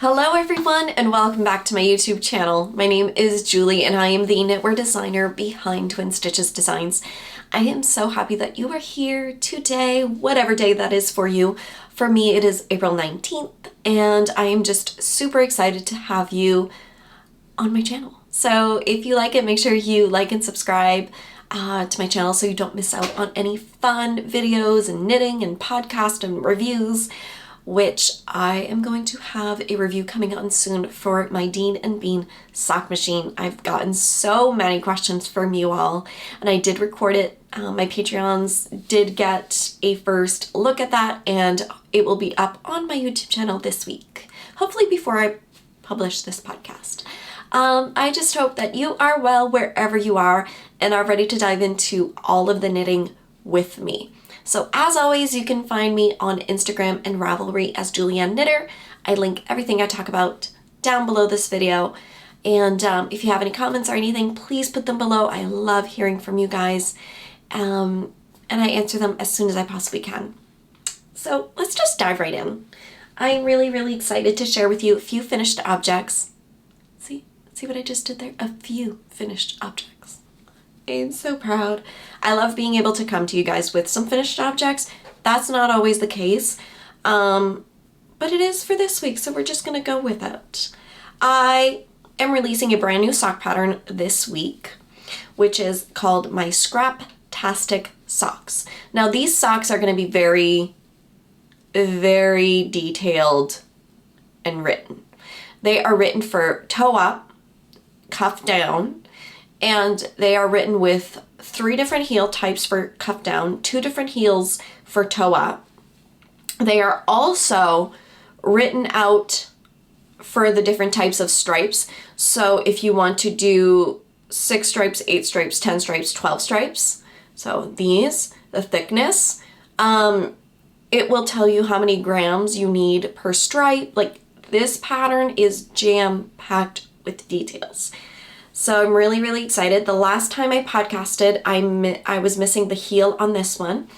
Hello everyone and welcome back to my YouTube channel. My name is Julie and I am the knitwear designer behind Twin Stitches Designs. I am so happy that you are here today, whatever day that is for you. For me it is April 19th and I am just super excited to have you on my channel. So if you like it, make sure you like and subscribe to my channel so you don't miss out on any fun videos and knitting and podcast and reviews, which I am going to have a review coming on soon for my Dean and Bean sock machine. I've gotten so many questions from you all and I did record it. My Patreons did get a first look at that and it will be up on my YouTube channel this week, hopefully before I publish this podcast. I just hope that you are well wherever you are and are ready to dive into all of the knitting with me. So as always, you can find me on Instagram and Ravelry as Julianne Knitter. I link everything I talk about down below this video. And if you have any comments or anything, please put them below. I love hearing from you guys. And I answer them as soon as I possibly can. So let's just dive right in. I'm really excited to share with you a few finished objects. See what I just did there? A few finished objects. I'm so proud. I love being able to come to you guys with some finished objects. That's not always the case, but it is for this week, so we're just gonna go with it. I am releasing a brand new sock pattern this week, which is called my Scraptastic Socks. Now these socks are gonna be very detailed and written. They are written for toe up, cuff down, and they are written with 3 different heel types for cuff down, 2 different heels for toe up. They are also written out for the different types of stripes. So if you want to do 6 stripes, 8 stripes, 10 stripes, 12 stripes, so these, the thickness, it will tell you how many grams you need per stripe. Like, this pattern is jam-packed with details. So I'm really excited. The last time I podcasted, I was missing the heel on this one.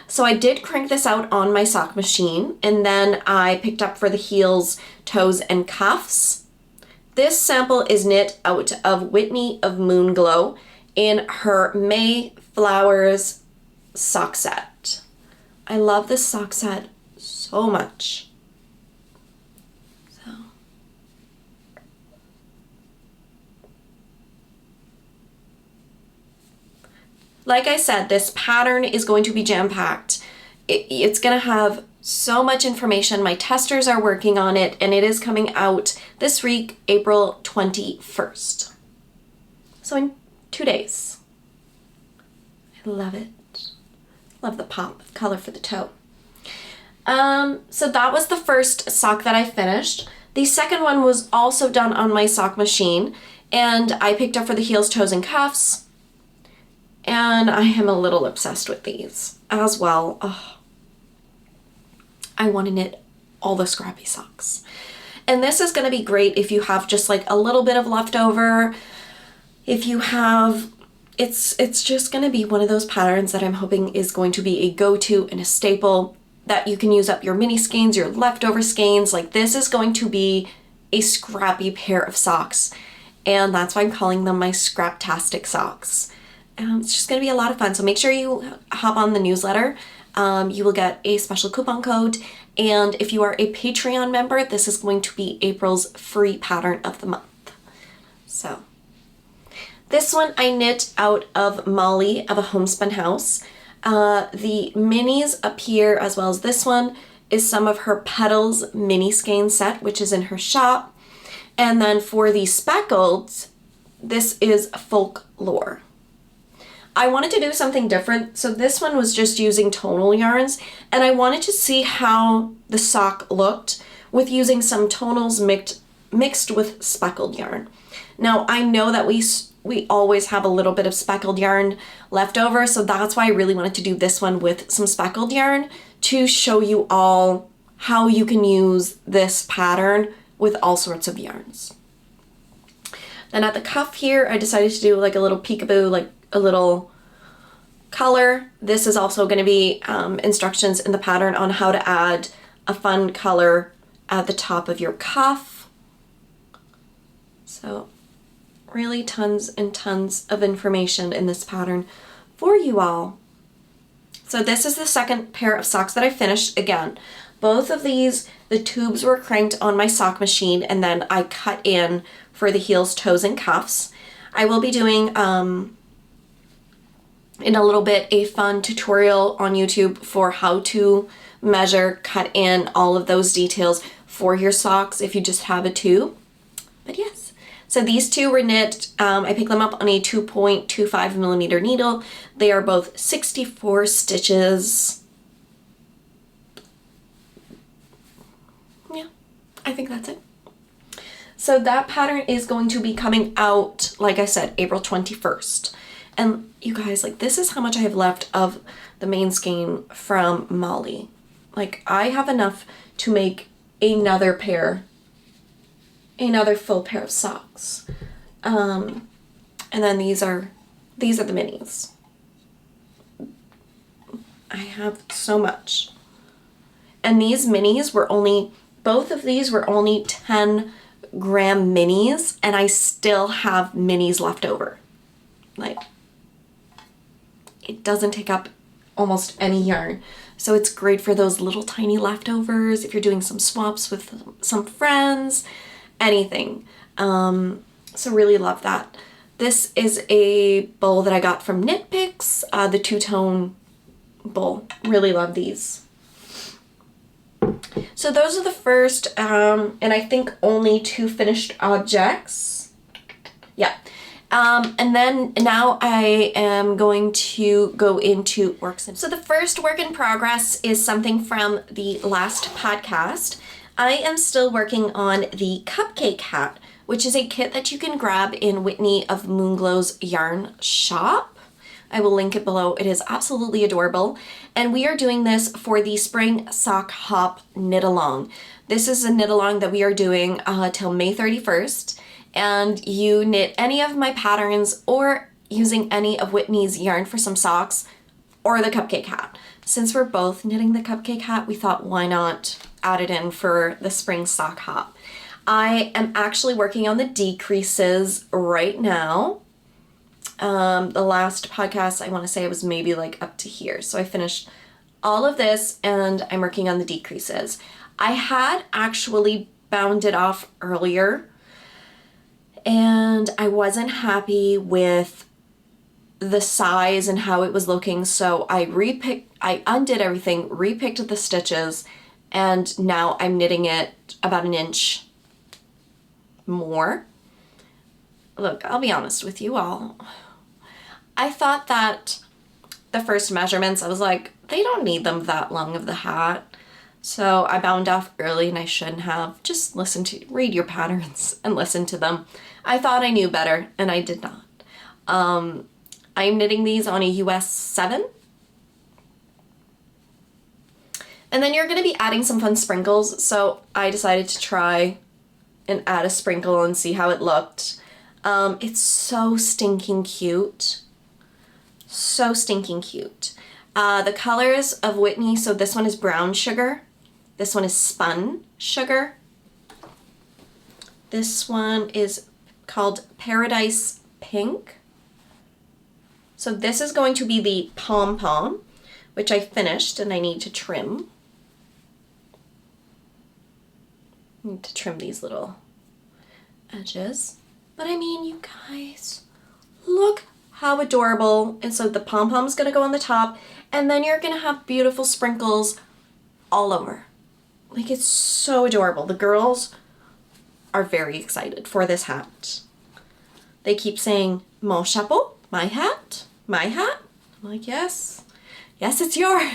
So I did crank this out on my sock machine and then I picked up for the heels, toes, and cuffs. This sample is knit out of Whitney of MoonGlow in her May Flowers sock set. I love this sock set so much. Like I said, this pattern is going to be jam-packed. It's going to have so much information. My testers are working on it, and it is coming out this week, April 21st. So in 2 days. I love it. Love the pop of color for the toe. So that was the first sock that I finished. The second one was also done on my sock machine, and I picked up for the heels, toes, and cuffs. And I am a little obsessed with these as well. Oh, I want to knit all the scrappy socks. And this is going to be great if you have just like a little bit of leftover. If you have, it's just going to be one of those patterns that I'm hoping is going to be a go-to and a staple that you can use up your mini skeins, your leftover skeins. Like, this is going to be a scrappy pair of socks. And that's why I'm calling them my Scraptastic Socks. It's just going to be a lot of fun. So make sure you hop on the newsletter. You will get a special coupon code. And if you are a Patreon member, this is going to be April's free pattern of the month. So this one I knit out of Molly of AHomeSpun House. The minis up here, as well as this one, is some of her Petals mini skein set, which is in her shop. And then for the speckled, this is Folklore. I wanted to do something different, so this one was just using tonal yarns, and I wanted to see how the sock looked with using some tonals mixed with speckled yarn. Now, I know that we always have a little bit of speckled yarn left over, so that's why I really wanted to do this one with some speckled yarn to show you all how you can use this pattern with all sorts of yarns. Then at the cuff here, I decided to do like a little peekaboo, like a little color. This is also going to be instructions in the pattern on how to add a fun color at the top of your cuff. So really tons and tons of information in this pattern for you all. So this is the second pair of socks that I finished. Again, both of these, the tubes were cranked on my sock machine and then I cut in for the heels, toes, and cuffs. I will be doing in a little bit a fun tutorial on YouTube for how to measure, cut in, all of those details for your socks if you just have a tube. But yes, so these two were knit. I picked them up on a 2.25 millimeter needle. They are both 64 stitches. Yeah, I think that's it. So that pattern is going to be coming out, like I said, April 21st. And you guys, like, this is how much I have left of the main skein from Molly. Like, I have enough to make another full pair of socks. And then these are the minis. I have so much. And these minis were only, both of these were only 10-gram minis, and I still have minis left over. Like, it doesn't take up almost any yarn. So it's great for those little tiny leftovers, if you're doing some swaps with some friends, anything. So really love that. This is a bowl that I got from Knit Picks, the two-tone bowl. Really love these. So those are the first, and I think only 2 finished objects. Yeah. And then now I am going to go into works. So the first work in progress is something from the last podcast. I am still working on the Cupcake Hat, which is a kit that you can grab in Whitney of MoonGlow's yarn shop. I will link it below. It is absolutely adorable. And we are doing this for the Spring Sock Hop Knit Along. This is a knit along that we are doing till May 31st. And you knit any of my patterns or using any of Whitney's yarn for some socks or the Cupcake Hat. Since we're both knitting the Cupcake Hat, we thought, why not add it in for the Spring Sock Hop? I am actually working on the decreases right now. The last podcast, I want to say I was maybe like up to here. So I finished all of this and I'm working on the decreases. I had actually bound it off earlier and I wasn't happy with the size and how it was looking, so I undid everything, repicked the stitches, and now I'm knitting it about 1 inch more. Look, I'll be honest with you all. I thought that the first measurements, I was like, they don't need them that long of the hat. So I bound off early and I shouldn't have. Just read your patterns and listen to them. I thought I knew better and I did not. I'm knitting these on a US 7. And then you're going to be adding some fun sprinkles. So I decided to try and add a sprinkle and see how it looked. It's so stinking cute. So stinking cute. The colors of Whitney, so this one is brown sugar. This one is spun sugar. This one is called Paradise Pink. So this is going to be the pom-pom, which I finished and I need to trim. I need to trim these little edges. But I mean, you guys, look how adorable. And so the pom-pom is going to go on the top, and then you're going to have beautiful sprinkles all over. Like, it's so adorable. The girls are very excited for this hat. They keep saying, mon chapeau, my hat, my hat. I'm like, yes, yes, it's yours.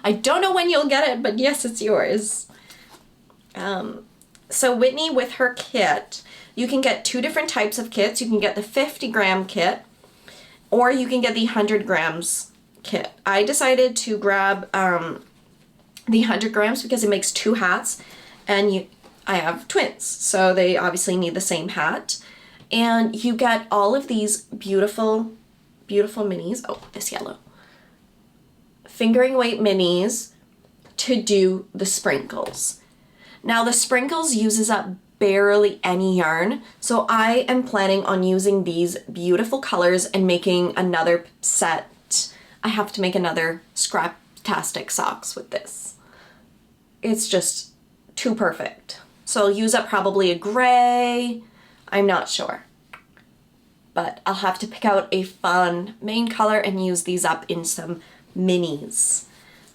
I don't know when you'll get it, but yes, it's yours. So Whitney, with her kit, you can get 2 different types of kits. You can get the 50-gram kit, or you can get the 100 grams kit. I decided to grab the 100 grams because it makes 2 hats, and I have twins, so they obviously need the same hat. And you get all of these beautiful, beautiful minis. Oh, this yellow. Fingering weight minis to do the sprinkles. Now the sprinkles uses up barely any yarn. So I am planning on using these beautiful colors and making another set. I have to make another Scraptastic socks with this. It's just too perfect. So I'll use up probably a gray. I'm not sure. But I'll have to pick out a fun main color and use these up in some minis.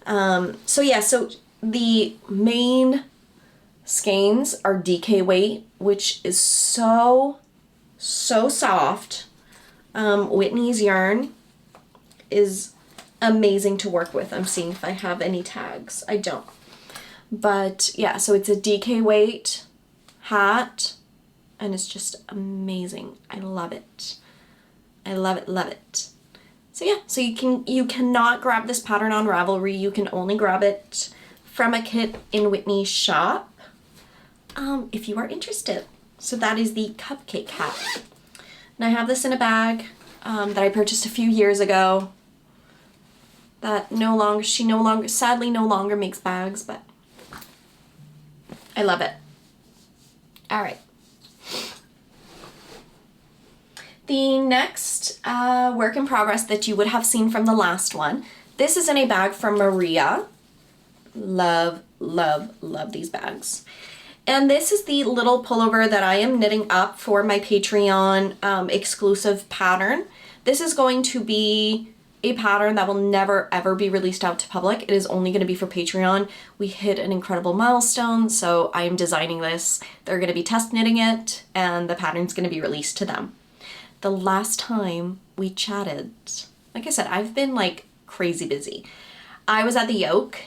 So yeah, so the main skeins are DK weight, which is so soft. Whitney's yarn is amazing to work with. I'm seeing if I have any tags. I don't. But yeah, so it's a DK weight hat, and it's just amazing. I love it. I love it, love it. So yeah, so you cannot grab this pattern on Ravelry. You can only grab it from a kit in Whitney's shop, if you are interested. So that is the Cupcake Hat. And I have this in a bag that I purchased a few years ago. That she sadly no longer makes bags, but I love it. All right. The next work in progress that you would have seen from the last one, this is in a bag from Maria. Love, love, love these bags. And this is the little pullover that I am knitting up for my Patreon exclusive pattern. This is going to be a pattern that will never ever be released out to public. It is only going to be for Patreon. We hit an incredible milestone, so I am designing this. They're going to be test knitting it, and the pattern's going to be released to them. The last time we chatted, like I said, I've been like crazy busy. I was at the yoke,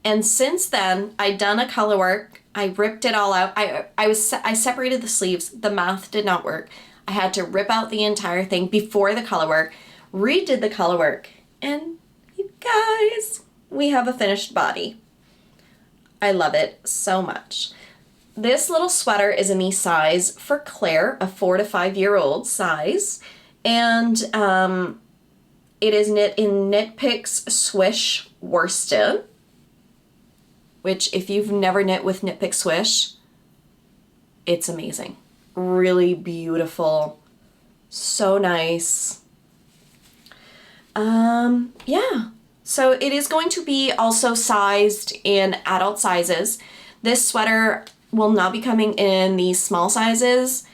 and since then I'd done a color work. I ripped it all out. I separated the sleeves. The math did not work. I had to rip out the entire thing before the color work, redid the color work, and you guys, we have a finished body. I love it so much. This little sweater is a me size for Claire, a 4 to 5 year old size, and it is knit in Knit Picks Swish worsted, which if you've never knit with Knit Pick Swish, it's amazing. Really beautiful, so nice. Yeah, so it is going to be also sized in adult sizes. This sweater will not be coming in the small sizes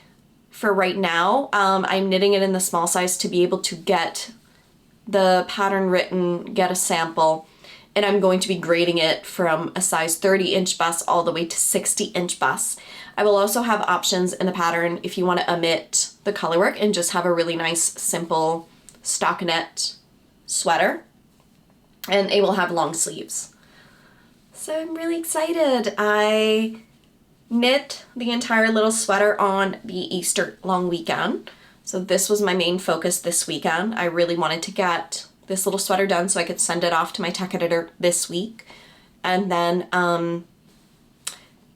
for right now. I'm knitting it in the small size to be able to get the pattern written, get a sample, and I'm going to be grading it from a size 30-inch bust all the way to 60-inch bust. I will also have options in the pattern if you want to omit the color work and just have a really nice, simple stockinette sweater, and it will have long sleeves. So I'm really excited. I knit the entire little sweater on the Easter long weekend. So this was my main focus this weekend. I really wanted to get this little sweater done so I could send it off to my tech editor this week, and then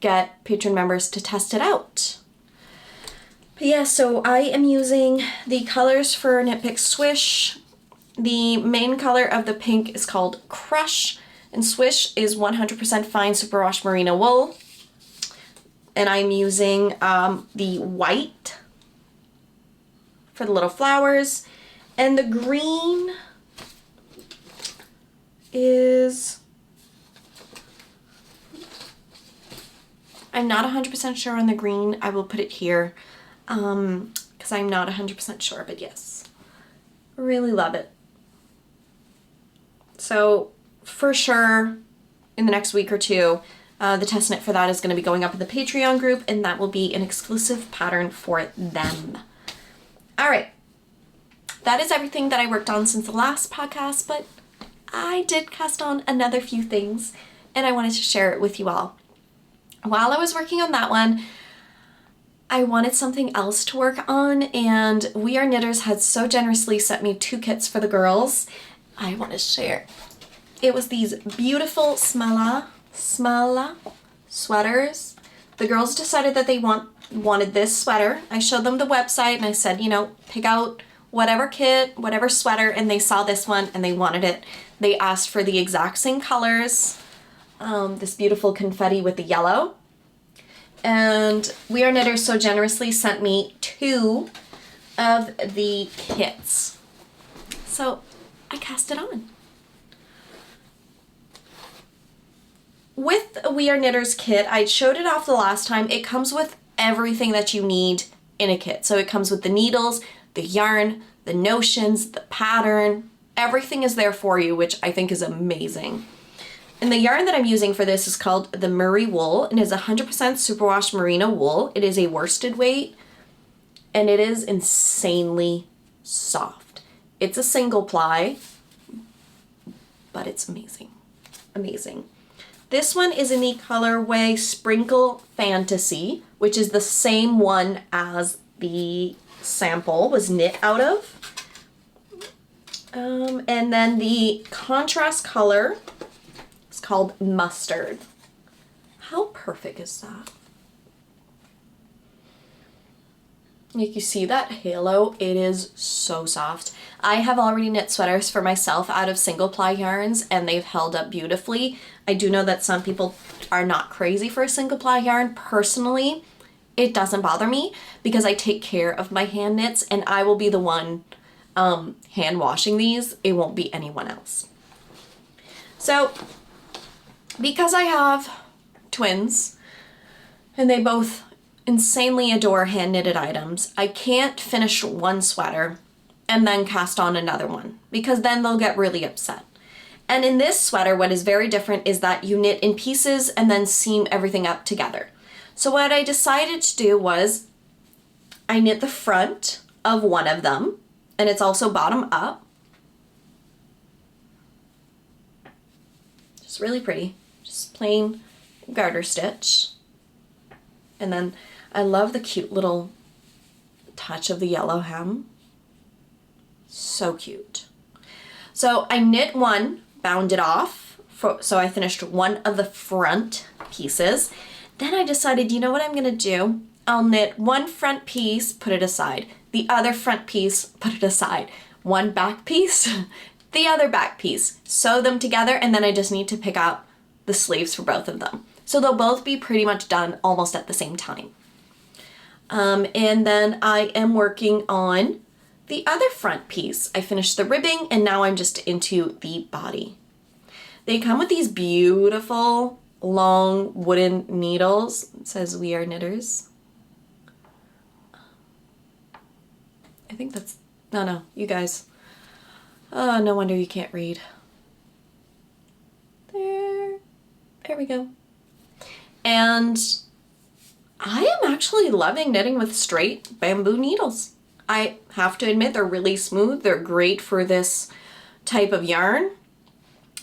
get patron members to test it out. But yeah, so I am using the colors for Knit Pick Swish. The main color of the pink is called Crush, and Swish is 100% fine superwash merino wool. And I'm using the white for the little flowers, and the green is, I'm not 100% sure on the green. I will put it here because I'm not 100% sure, but yes, really love it. So for sure in the next week or two, the test knit for that is going to be going up in the Patreon group, and that will be an exclusive pattern for them. All right, that is everything that I worked on since the last podcast, but I did cast on another few things, and I wanted to share it with you all. While I was working on that one, I wanted something else to work on, and We Are Knitters had so generously sent me 2 kits for the girls. I want to share. It was these beautiful Smala sweaters. The girls decided that they wanted this sweater. I showed them the website and I said, you know, pick out whatever kit, whatever sweater, and they saw this one and they wanted it. They asked for the exact same colors, this beautiful confetti with the yellow, And We Are Knitters so generously sent me 2 of the kits. So I cast it on. With We Are Knitters kit, I showed it off the last time. It comes with everything that you need in a kit. So it comes with the needles, the yarn, the notions, the pattern, everything is there for you, which I think is amazing. And the yarn that I'm using for this is called the Murray Wool and is 100% superwash merino wool. It is a worsted weight and it is insanely soft. It's a single ply, but it's amazing, amazing. This one is in the colorway Sprinkle Fantasy, which is the same one as the sample was knit out of. And then the contrast color is called Mustard. How perfect is that? Like, you see that halo? It is so soft. I have already knit sweaters for myself out of single ply yarns and they've held up beautifully. I do know that some people are not crazy for a single ply yarn. Personally, it doesn't bother me because I take care of my hand knits and I will be the one hand washing these. It won't be anyone else. So because I have twins and they both insanely adore hand knitted items, I can't finish one sweater and then cast on another one because then they'll get really upset. And in this sweater, what is very different is that you knit in pieces and then seam everything up together. So what I decided to do was I knit the front of one of them and it's also bottom up. Just really pretty, just plain garter stitch. And then I love the cute little touch of the yellow hem. So cute. So I knit one, bound it off, so I finished one of the front pieces. Then I decided, you know what I'm gonna do? I'll knit one front piece, put it aside. The other front piece, put it aside. One back piece, the other back piece. Sew them together and then I just need to pick out the sleeves for both of them. So they'll both be pretty much done almost at the same time. And then I am working on the other front piece. I finished the ribbing and now I'm just into the body. They come with these beautiful long wooden needles. It says We Are Knitters. I think that's, no, you guys. Oh, no wonder you can't read. There we go. And I am actually loving knitting with straight bamboo needles. I have to admit they're really smooth. They're great for this type of yarn.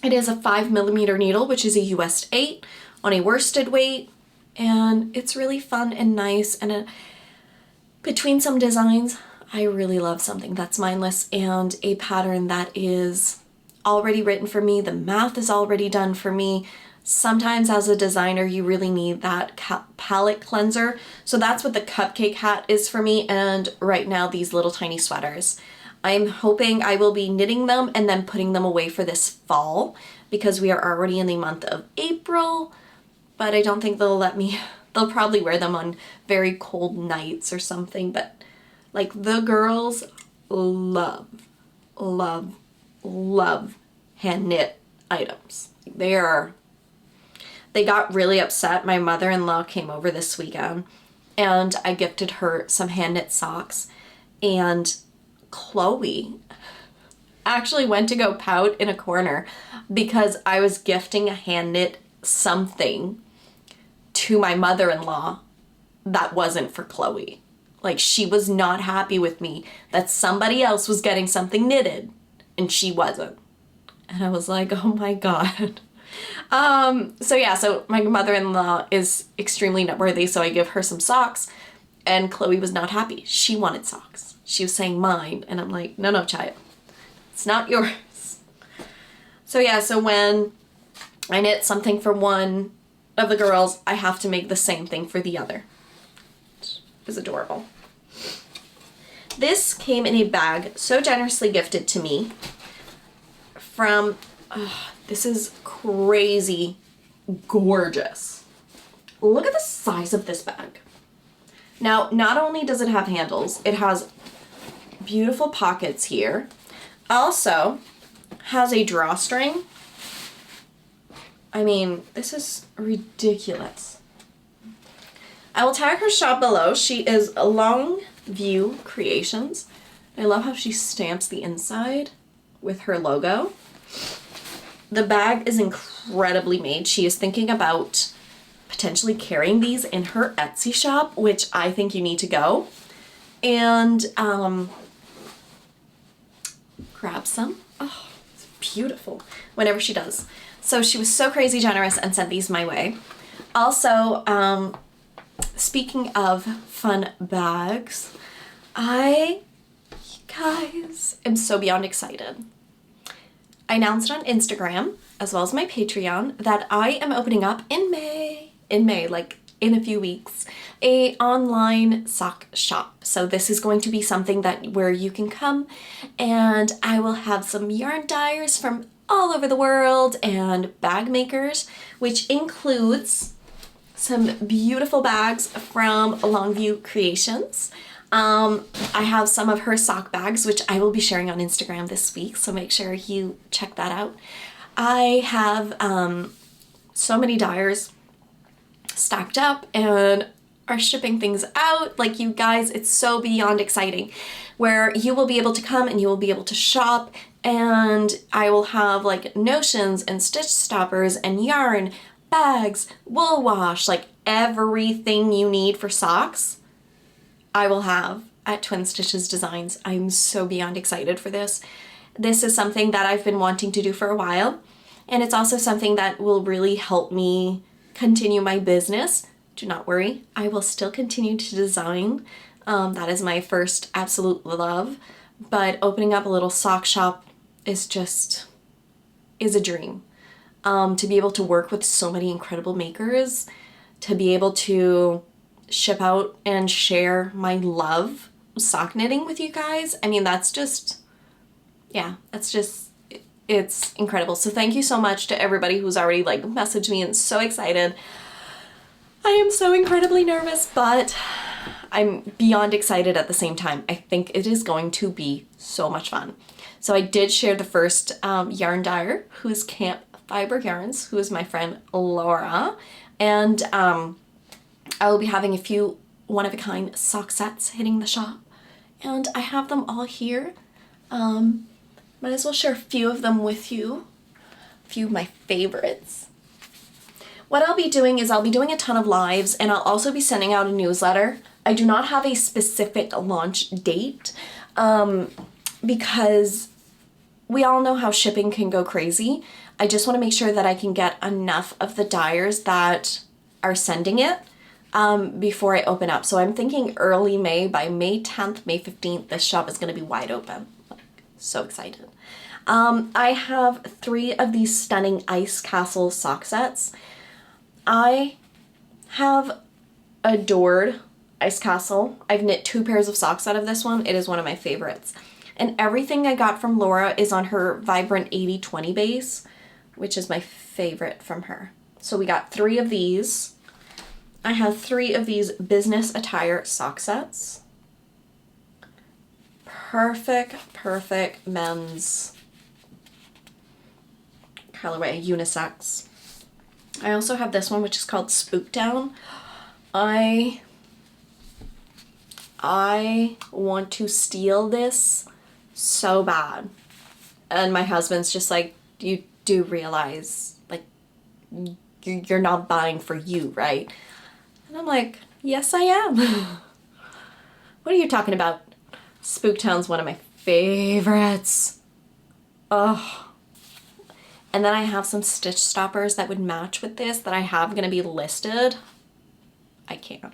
It is a 5mm needle, which is a US 8 on a worsted weight. And it's really fun and nice. And between some designs, I really love something that's mindless and a pattern that is already written for me. The math is already done for me. Sometimes as a designer, you really need that palette cleanser. So that's what the Cupcake Hat is for me. And right now, these little tiny sweaters. I'm hoping I will be knitting them and then putting them away for this fall because we are already in the month of April, but I don't think they'll let me. They'll probably wear them on very cold nights or something, but like the girls love, love, love hand knit items. They got really upset. My mother-in-law came over this weekend and I gifted her some hand knit socks, and Chloe actually went to go pout in a corner because I was gifting a hand knit something to my mother-in-law that wasn't for Chloe. Like, she was not happy with me that somebody else was getting something knitted and she wasn't. And I was like, oh my God. So my mother-in-law is extremely nutworthy, so I give her some socks and Chloe was not happy. She wanted socks. She was saying mine, and I'm like, no, child. It's not yours. So when I knit something for one of the girls, I have to make the same thing for the other. It's adorable. This came in a bag so generously gifted to me from, this is crazy gorgeous. look at the size of this bag. Now, not only does it have handles, it has beautiful pockets here. Also has a drawstring. I mean, this is ridiculous. I will tag her shop below. She is Longview Creations. I love how she stamps the inside with her logo. The bag is incredibly made. She is thinking about potentially carrying these in her Etsy shop, which I think you need to go. And grab some. Oh, it's beautiful. Whenever she does. So she was so crazy generous and sent these my way. Also, speaking of fun bags, you guys, am so beyond excited. I announced on Instagram, as well as my Patreon, that I am opening up in May, like in a few weeks, a online sock shop. So this is going to be something where you can come and I will have some yarn dyers from all over the world and bag makers, which includes some beautiful bags from Longview Creations. I have some of her sock bags, which I will be sharing on Instagram this week, so make sure you check that out. I have so many dyers stacked up and are shipping things out. Like, you guys, it's so beyond exciting, where you will be able to come and you will be able to shop, and I will have like notions and stitch stoppers and yarn, bags, wool wash, like everything you need for socks I will have at Twin Stitches Designs. I'm so beyond excited for this. This is something that I've been wanting to do for a while, and it's also something that will really help me continue my business. Do not worry, I will still continue to design. That is my first absolute love, but opening up a little sock shop is a dream. To be able to work with so many incredible makers, to be able to ship out and share my love of sock knitting with you guys. I mean, it's incredible. So thank you so much to everybody who's already like messaged me and so excited. I am so incredibly nervous, but I'm beyond excited at the same time. I think it is going to be so much fun. So I did share the first yarn dyer, who's Camp Fiber Yarns, who is my friend Laura, and I will be having a few one-of-a-kind sock sets hitting the shop, and I have them all here. Might as well share a few of them with you, a few of my favorites. What I'll be doing is I'll be doing a ton of lives, and I'll also be sending out a newsletter. I do not have a specific launch date because we all know how shipping can go crazy. I just want to make sure that I can get enough of the dyers that are sending it before I open up. So I'm thinking early May. By May 10th, May 15th, this shop is going to be wide open. Like, so excited. I have 3 of these stunning Ice Castle sock sets. I have adored Ice Castle. I've knit 2 pairs of socks out of this one. It is one of my favorites. And everything I got from Laura is on her Vibrant 80/20 base, which is my favorite from her. So we got 3 of these. I have 3 of these business attire sock sets. Perfect men's colorway, unisex. I also have this one, which is called Spook Down. I want to steal this so bad. And my husband's just like, you do realize, like, you're not buying for you, right? And I'm like, yes, I am. What are you talking about? Spooktown's one of my favorites. Oh. And then I have some stitch stoppers that would match with this that I have going to be listed. I can't.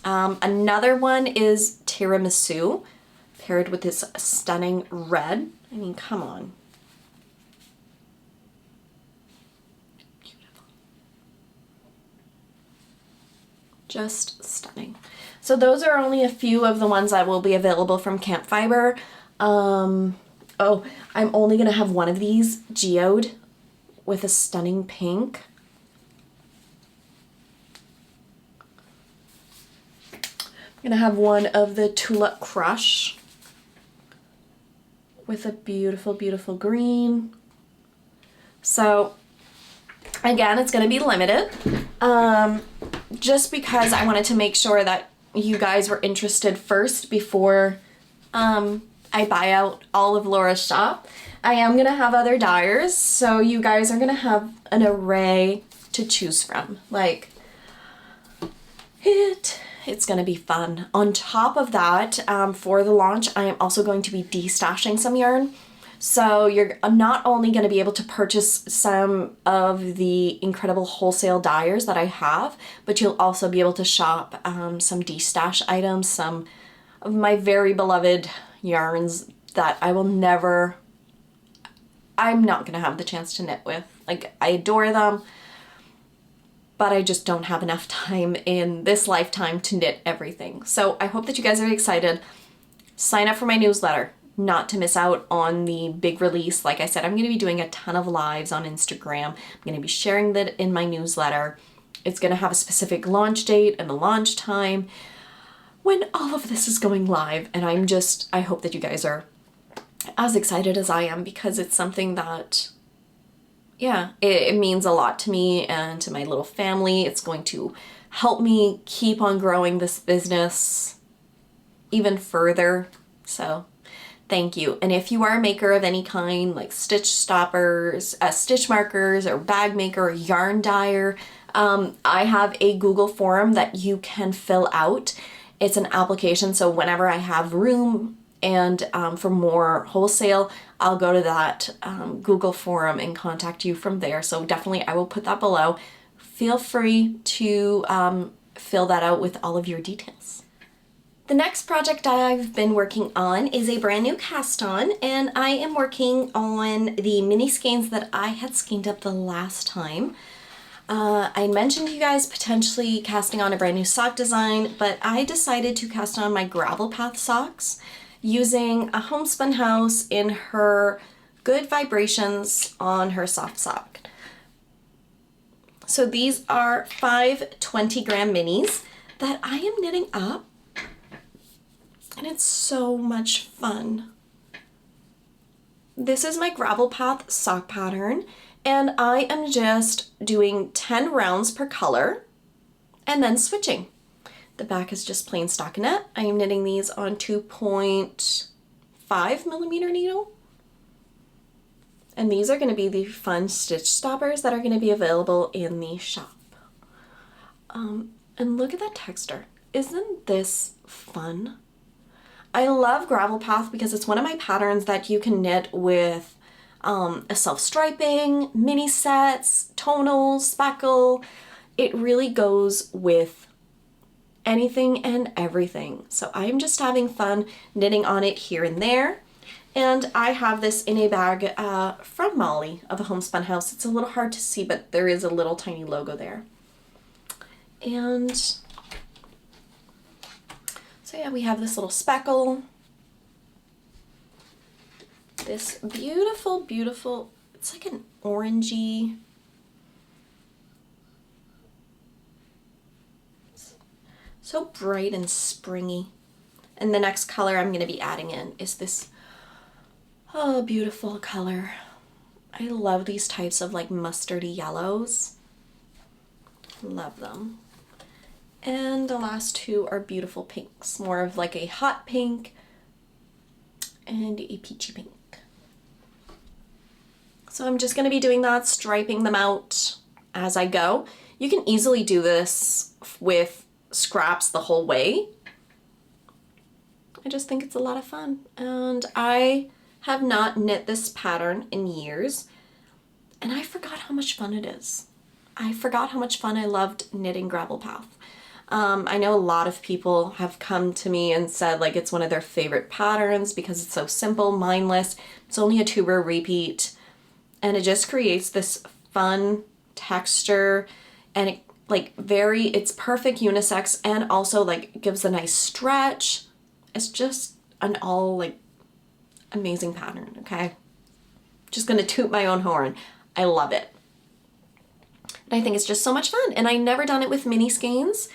Another one is Tiramisu, paired with this stunning red. I mean, come on. Beautiful. Just stunning. So those are only a few of the ones that will be available from Camp Fiber. Oh, I'm only going to have one of these geode with a stunning pink. gonna have one of the Tulip Crush with a beautiful, beautiful green. So again, it's gonna be limited, just because I wanted to make sure that you guys were interested first before I buy out all of Laura's shop. I am gonna have other dyers, so you guys are gonna have an array to choose from. Like, it's gonna be fun. On top of that, for the launch, I am also going to be destashing some yarn. So you're not only gonna be able to purchase some of the incredible wholesale dyers that I have, but you'll also be able to shop some destash items, some of my very beloved yarns that I'm not gonna have the chance to knit with. Like, I adore them, but I just don't have enough time in this lifetime to knit everything. So I hope that you guys are excited. Sign up for my newsletter, not to miss out on the big release. Like I said, I'm gonna be doing a ton of lives on Instagram. I'm gonna be sharing that in my newsletter. It's gonna have a specific launch date and a launch time when all of this is going live. And I hope that you guys are as excited as I am, because it's something that, yeah, it means a lot to me and to my little family. It's going to help me keep on growing this business even further. So thank you. And if you are a maker of any kind, like stitch stoppers, stitch markers, or bag maker, or yarn dyer, I have a Google form that you can fill out. It's an application, so whenever I have room and for more wholesale, I'll go to that Google forum and contact you from there. So definitely, I will put that below. Feel free to fill that out with all of your details. The next project I've been working on is a brand new cast on, and I am working on the mini skeins that I had skeined up the last time. I mentioned to you guys potentially casting on a brand new sock design, but I decided to cast on my Gravel Path socks using a Homespun House in her Good Vibrations on her soft sock. So these are 5 20-gram minis that I am knitting up, and it's so much fun. This is my Gravel Path sock pattern, and I am just doing 10 rounds per color and then switching. The back is just plain stockinette. I am knitting these on 2.5 millimeter needle. And these are going to be the fun stitch stoppers that are going to be available in the shop. And look at that texture. Isn't this fun? I love Gravel Path because it's one of my patterns that you can knit with a self-striping, mini sets, tonals, spackle. It really goes with anything and everything. So I'm just having fun knitting on it here and there. And I have this in a bag from Molly of AHomeSpun House. It's a little hard to see, but there is a little tiny logo there. And so yeah, we have this little speckle. This beautiful, beautiful, it's like an orangey, so bright and springy. And the next color I'm going to be adding in is this, oh, beautiful color. I love these types of like mustardy yellows. Love them. And the last two are beautiful pinks, more of like a hot pink and a peachy pink. So I'm just going to be doing that, striping them out as I go. You can easily do this with scraps the whole way. I just think it's a lot of fun. And I have not knit this pattern in years, and I forgot how much fun it is. I forgot how much fun I loved knitting Gravel Path. I know a lot of people have come to me and said like it's one of their favorite patterns because it's so simple, mindless. It's only a 2-row repeat, and it just creates this fun texture, and it it's perfect unisex, and also like gives a nice stretch. It's just an all like amazing pattern, okay? Just gonna toot my own horn. I love it. And I think it's just so much fun, and I never done it with mini skeins.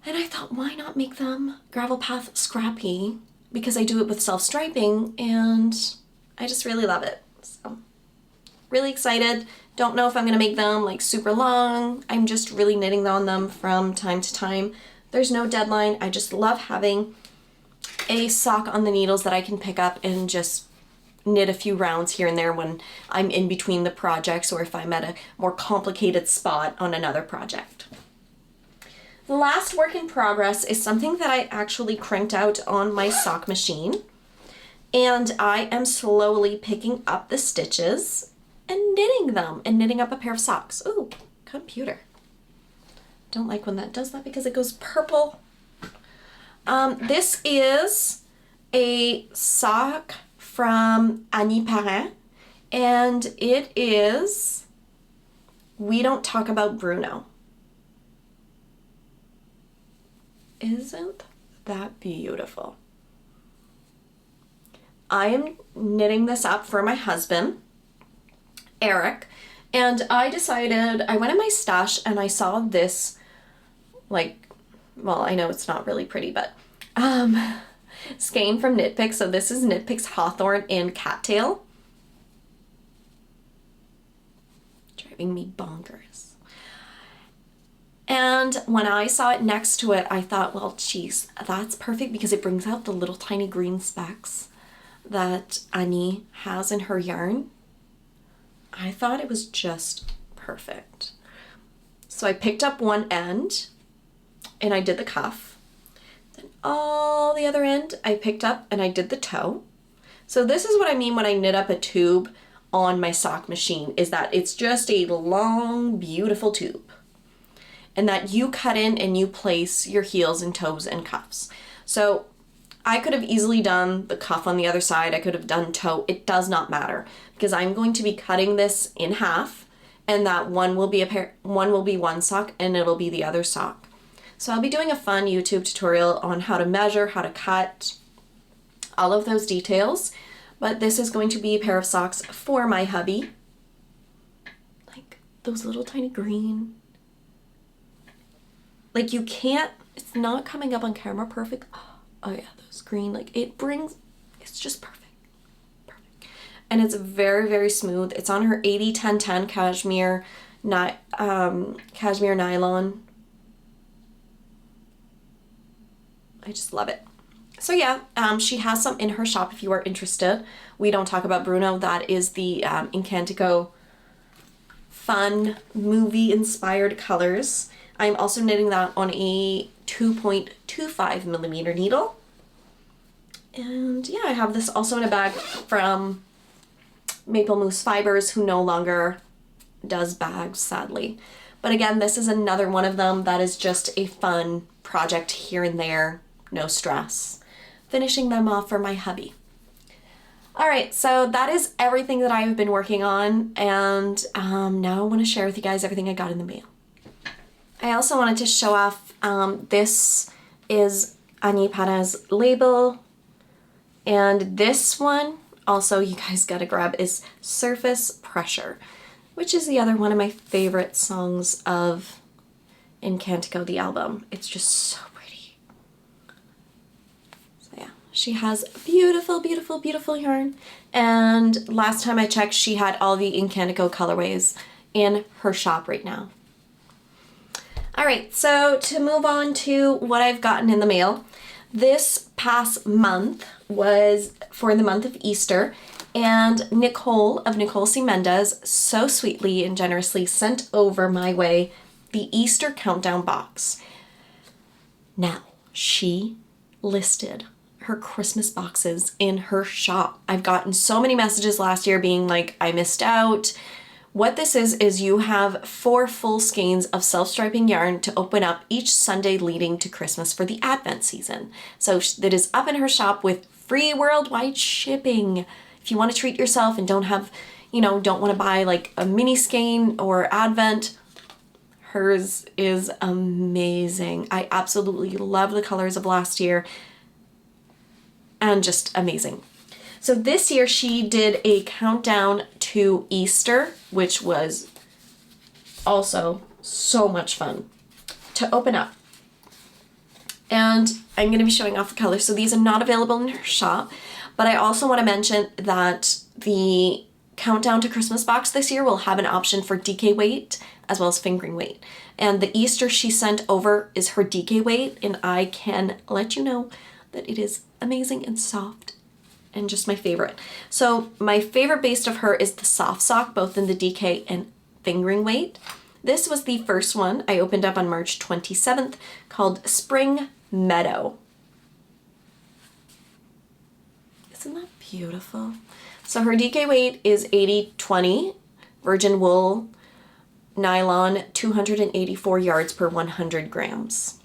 And I thought, why not make them Gravel Path Scrappy? Because I do it with self-striping and I just really love it. So, really excited. Don't know if I'm gonna make them like super long. I'm just really knitting on them from time to time. There's no deadline. I just love having a sock on the needles that I can pick up and just knit a few rounds here and there when I'm in between the projects or if I'm at a more complicated spot on another project. The last work in progress is something that I actually crimped out on my sock machine, and I am slowly picking up the stitches and knitting them and knitting up a pair of socks. Ooh, computer. Don't like when that does that because it goes purple. This is a sock from Annie Parent, and it is We Don't Talk About Bruno. Isn't that beautiful? I am knitting this up for my husband, Eric, and I decided, I went in my stash and I saw this, like, well, I know it's not really pretty, but skein from Knit Picks. So this is Knit Picks Hawthorn in Cattail. Driving me bonkers. And when I saw it next to it, I thought, well, geez, that's perfect because it brings out the little tiny green specks that Annie has in her yarn. I thought it was just perfect. So I picked up one end and I did the cuff. Then all the other end I picked up and I did the toe. So this is what I mean when I knit up a tube on my sock machine, is that it's just a long, beautiful tube. And that you cut in and you place your heels and toes and cuffs. So I could have easily done the cuff on the other side. I could have done toe. It does not matter because I'm going to be cutting this in half, and that one will be one sock and it'll be the other sock. So I'll be doing a fun YouTube tutorial on how to measure, how to cut, all of those details. But this is going to be a pair of socks for my hubby. Like those little tiny green. Like you can't, it's not coming up on camera perfect. Oh yeah, those green, like it's just perfect. Perfect. And it's very, very smooth. It's on her 80-10-10 cashmere nylon. I just love it. So yeah, she has some in her shop if you are interested. We Don't Talk About Bruno. That is the Encantico fun movie inspired colors. I'm also knitting that on a 2.25 millimeter needle. And yeah, I have this also in a bag from Maple Mousse Fibers, who no longer does bags, sadly. But again, this is another one of them that is just a fun project here and there, no stress. Finishing them off for my hubby. All right, so that is everything that I have been working on, and now I want to share with you guys everything I got in the mail. I also wanted to show off, this is Annie Parent's label, and this one also you guys gotta grab is Surface Pressure, which is the other one of my favorite songs of Encantico, the album. It's just so pretty. So yeah, she has beautiful, beautiful, beautiful yarn, and last time I checked she had all the Encantico colorways in her shop right now. All right, so to move on to what I've gotten in the mail, this past month was for the month of Easter, and Nicole of Nicole C Mendez so sweetly and generously sent over my way the Easter countdown box. Now, she listed her Christmas boxes in her shop. I've gotten so many messages last year being like, I missed out. What this is you have 4 full skeins of self-striping yarn to open up each Sunday leading to Christmas for the Advent season. So that is up in her shop with free worldwide shipping. If you want to treat yourself and don't have, don't want to buy like a mini skein or Advent, hers is amazing. I absolutely love the colors of last year and just amazing. So this year she did a countdown to Easter, which was also so much fun to open up. And I'm going to be showing off the colors. So these are not available in her shop, but I also want to mention that the Countdown to Christmas box this year will have an option for DK weight as well as fingering weight. And the Easter she sent over is her DK weight, and I can let you know that it is amazing and soft and just my favorite. So my favorite base of her is the soft sock, both in the DK and fingering weight. This was the first one I opened up on March 27th, called Spring Meadow. Isn't that beautiful? So her DK weight is 80/20, virgin wool, nylon, 284 yards per 100 grams.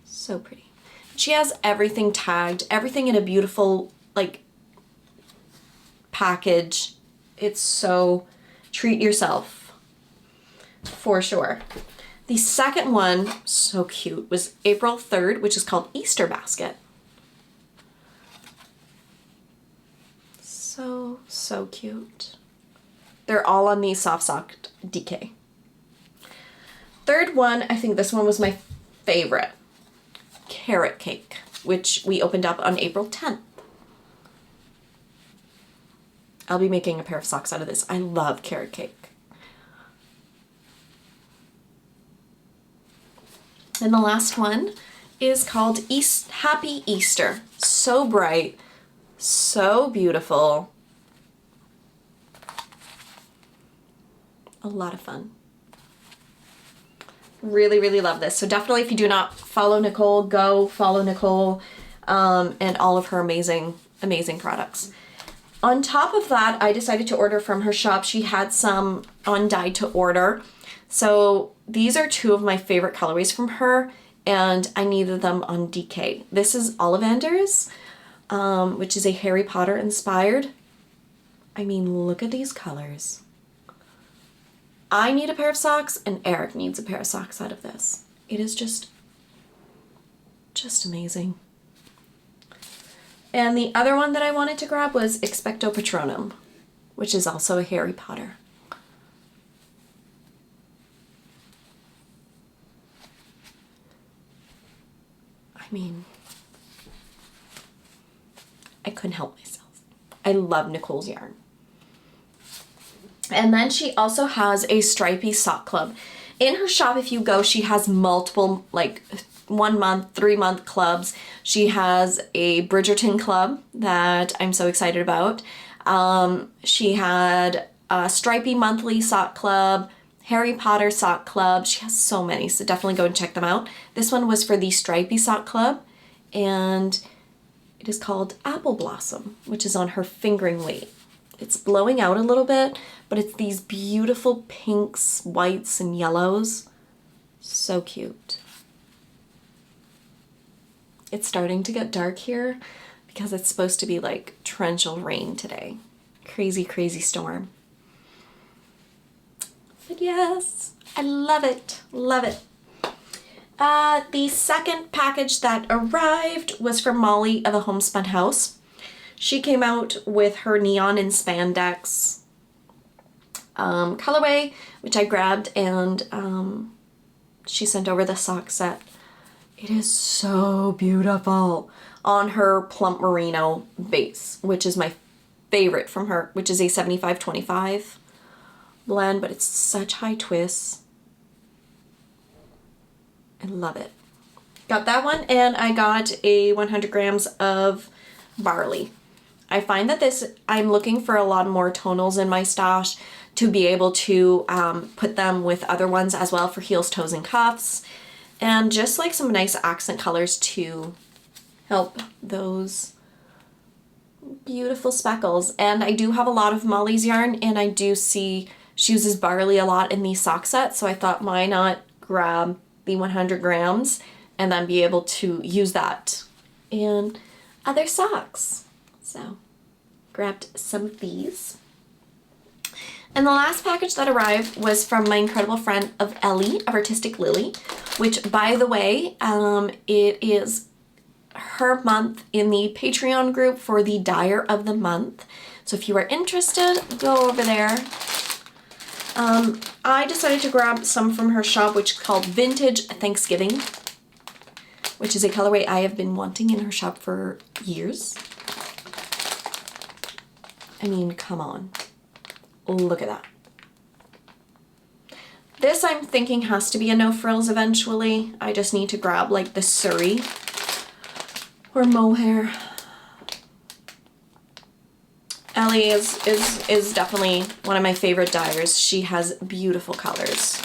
So pretty. She has everything tagged, everything in a beautiful, like, package. It's so, treat yourself, for sure. The second one, so cute, was April 3rd, which is called Easter Basket. So, so cute. They're all on the soft sock DK. Third one, I think this one was my favorite. Carrot Cake, which we opened up on April 10th. I'll be making a pair of socks out of this. I love carrot cake. And the last one is called Happy Easter. So bright, so beautiful. A lot of fun. Really, really love this. So definitely, if you do not follow Nicole, go follow Nicole and all of her amazing, amazing products. On top of that, I decided to order from her shop. She had some undyed to order. So these are two of my favorite colorways from her, and I needed them on DK. This is Ollivander's, which is a Harry Potter inspired. I mean, look at these colors. I need a pair of socks, and Eric needs a pair of socks out of this. It is just amazing. And the other one that I wanted to grab was Expecto Patronum, which is also a Harry Potter. I mean, I couldn't help myself. I love Nicole's yarn. And then she also has a stripy sock club. In her shop, if you go, she has multiple, like, 1 month, 3 month clubs. She has a Bridgerton club that I'm so excited about. She had a stripy monthly sock club, Harry Potter sock club. She has so many, so definitely go and check them out. This one was for the stripy sock club, and it is called Apple Blossom, which is on her fingering weight. It's blowing out a little bit, but it's these beautiful pinks, whites, and yellows. So cute. It's starting to get dark here because it's supposed to be like torrential rain today. Crazy, crazy storm. But yes, I love it. Love it. The second package that arrived was from Molly of AHomeSpun House. She came out with her neon and spandex colorway, which I grabbed, and she sent over the sock set. It is so beautiful on her plump merino base, which is my favorite from her, which is a 75/25 blend, but it's such high twists. I love it. Got that one, and I got a 100 grams of barley. I find that I'm looking for a lot more tonals in my stash to be able to put them with other ones as well for heels, toes, and cuffs. And just like some nice accent colors to help those beautiful speckles. And I do have a lot of Molly's yarn, and I do see she uses barley a lot in these sock sets, so I thought, why not grab the 100 grams and then be able to use that in other socks. So grabbed some of these. And the last package that arrived was from my incredible friend of Ellie of Artistic Lilly, which, by the way, it is her month in the Patreon group for the Dyer of the month. So if you are interested, go over there. I decided to grab some from her shop, which is called Vintage Thanksgiving. which is a colorway I have been wanting in her shop for years. I mean, come on. Look at that. This I'm thinking has to be a no frills eventually. I just need to grab like the Surrey or mohair. Ellie is definitely one of my favorite dyers. She has beautiful colors.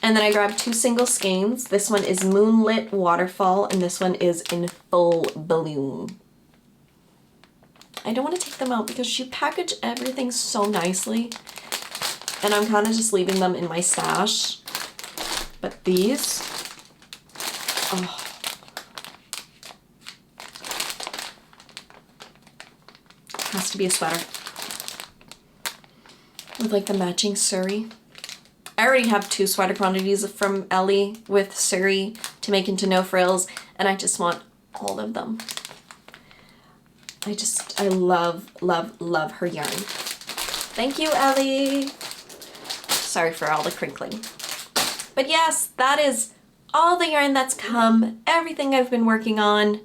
And then I grabbed 2 single skeins. This one is Moonlit Waterfall and this one is in Full Bloom. I don't want to take them out because she packaged everything so nicely. And I'm kind of just leaving them in my stash. But these, oh. Has to be a sweater. With like the matching Surrey. I already have 2 sweater quantities from Ellie with Surrey to make into no frills. And I just want all of them. I love, love, love her yarn. Thank you, Ellie. Sorry for all the crinkling. But yes, that is all the yarn that's come, everything I've been working on.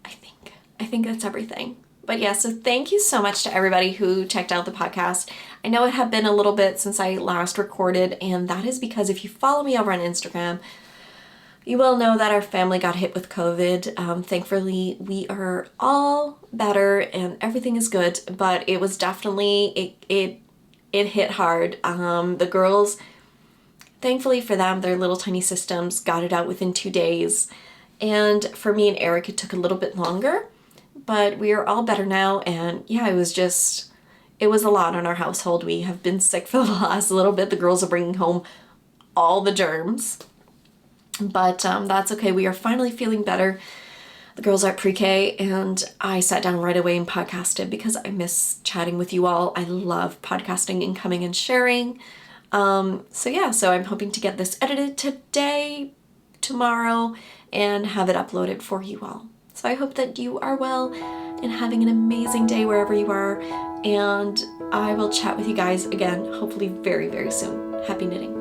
I think that's everything. But yeah, so thank you so much to everybody who checked out the podcast. I know it had been a little bit since I last recorded, and that is because if you follow me over on Instagram, you will know that our family got hit with COVID. Thankfully, we are all better and everything is good, but it was definitely, it hit hard. The girls, thankfully for them, their little tiny systems got it out within 2 days. And for me and Eric, it took a little bit longer, but we are all better now. And yeah, it was a lot on our household. We have been sick for the last little bit. The girls are bringing home all the germs. But that's okay. We are finally feeling better. The girls are at pre-K and I sat down right away and podcasted because I miss chatting with you all. I love podcasting and coming and sharing. So yeah, so I'm hoping to get this edited today, tomorrow, and have it uploaded for you all. So I hope that you are well and having an amazing day wherever you are. And I will chat with you guys again, hopefully very, very soon. Happy knitting.